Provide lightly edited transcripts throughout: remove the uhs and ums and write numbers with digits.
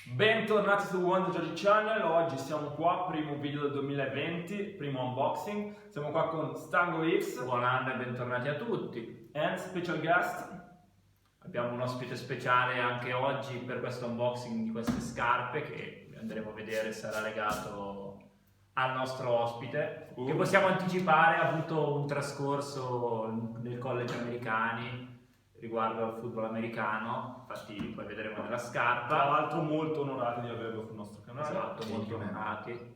Bentornati su Wonder Jolly Channel, oggi siamo qua, primo video del 2020, primo unboxing. Siamo qua con Stango X. Buon anno e bentornati a tutti. And special guest. Abbiamo un ospite speciale anche oggi per questo unboxing di queste scarpe che andremo a vedere, sarà legato al nostro ospite, che possiamo anticipare ha avuto un trascorso nel college americani riguardo al football americano, infatti poi vedremo nella scarpa. Tra l'altro molto onorati di averlo sul nostro canale. Esatto, molto onorati.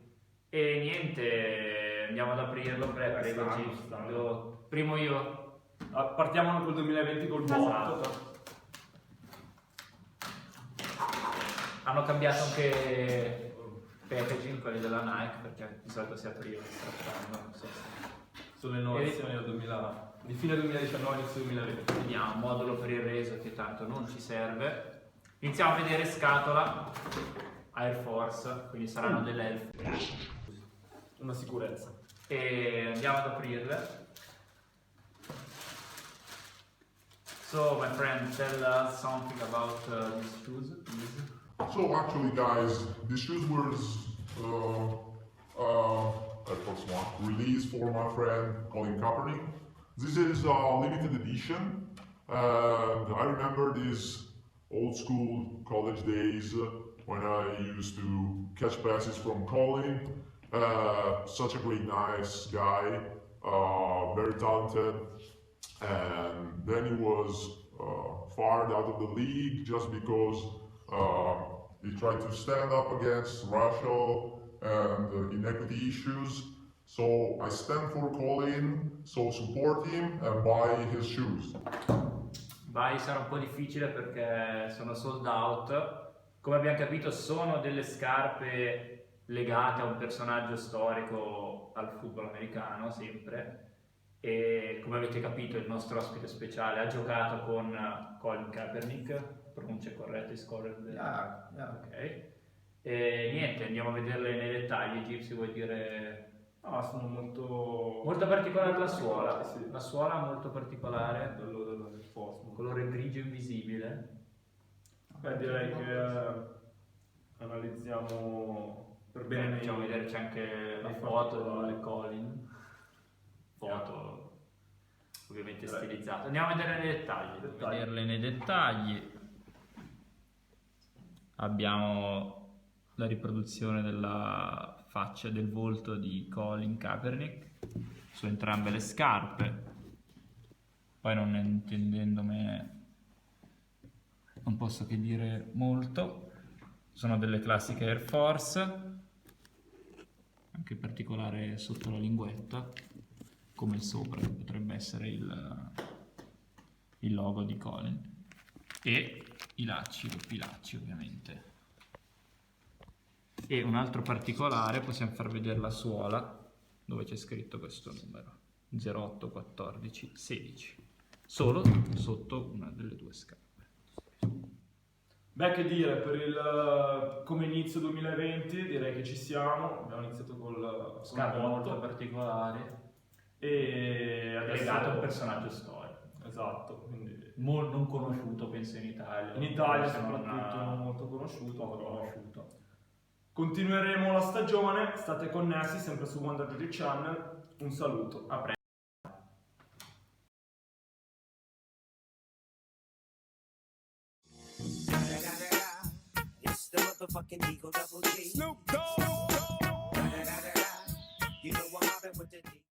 E niente, andiamo ad aprirlo, prego G. Primo io. Partiamo col 2020 col botto. Esatto. Hanno cambiato anche packaging, quelli della Nike, perché di solito si apriva strappando, non so se... Sono le innovazioni di fine 2019 inizio 2020. Vediamo, modulo per il reso che tanto non ci serve. Iniziamo a vedere scatola Air Force, quindi saranno delle elf. Una sicurezza. E andiamo ad aprirle. So my friend, tell us something about these shoes, please. So actually, guys, this shoes was Air Force One released for my friend Colin Kaepernick. This is a limited edition, and I remember these old school college days when I used to catch passes from Colin. Such a great, nice guy, very talented, and then he was fired out of the league just because he tried to stand up against racial and inequity issues. So I stand for Colin, so support him and buy his shoes. Vai, sarà un po' difficile perché sono sold out. Come abbiamo capito sono delle scarpe legate a un personaggio storico al football americano sempre. E come avete capito il nostro ospite speciale ha giocato con Colin Kaepernick, pronuncia corretta, Yeah. ok. E niente, andiamo a vederle nei dettagli. Gypsy, vuoi dire? Sono molto Particolare la suola, sì. La suola molto particolare, del Force. colore grigio invisibile. Beh, direi che analizziamo per bene. Facciamo vedere, c'è anche la foto di Colin, foto ovviamente stilizzata. Andiamo a vedere nei dettagli. Vederle nei dettagli. Abbiamo la riproduzione della faccia, del volto di Colin Kaepernick su entrambe le scarpe. Poi non intendendomene non posso che dire molto. Sono delle classiche Air Force, anche in particolare sotto la linguetta, come il sopra, che potrebbe essere il logo di Colin. E i lacci, doppi lacci ovviamente. E un altro particolare, possiamo far vedere la suola, dove c'è scritto questo numero, 08 14 16, solo sotto una delle due scarpe. Beh, che dire, come inizio 2020 direi che ci siamo, abbiamo iniziato con Scarpe un molto botto particolari, e adesso... legato a un personaggio storico. Esatto, quindi Non conosciuto, penso in Italia. in Italia Se non soprattutto non molto conosciuto, poco però conosciuto. continueremo la stagione, state connessi sempre su Wonder Jolly Channel, un saluto. A presto. It's the motherfucking Eagle Double G. Snoop Dogg.